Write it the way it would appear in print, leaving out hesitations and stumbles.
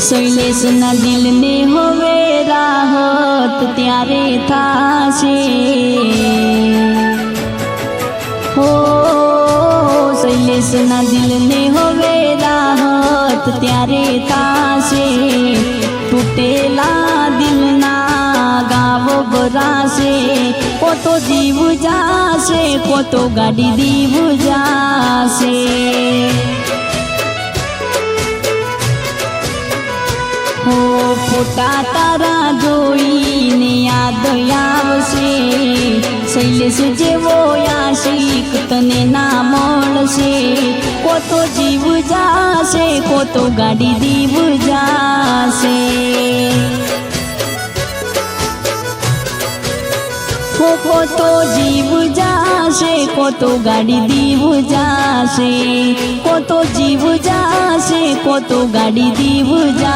શૈલેષના દિલને હવે રાહત ત્યારે થાશે હો શૈલેષના દિલને હવે રાહત ત્યારે થાશે તૂટેલા દિલના ગાવ ભરાશે કોતો જીવ જાશે કોતો ગાડી દીવ જાશે હો ફોટા તારા જોઈને યાદ આવશે શૈલેષ જેવો આશિક તને ના મળશે કોતો જીવ જાશે કોતો ગાડી દીવ જાશે કોતો જીવ જાશે કોતો ગાડી દીવ જાશે કોતો જીવ જાશે કોતો ગાડી દીવ જાશે।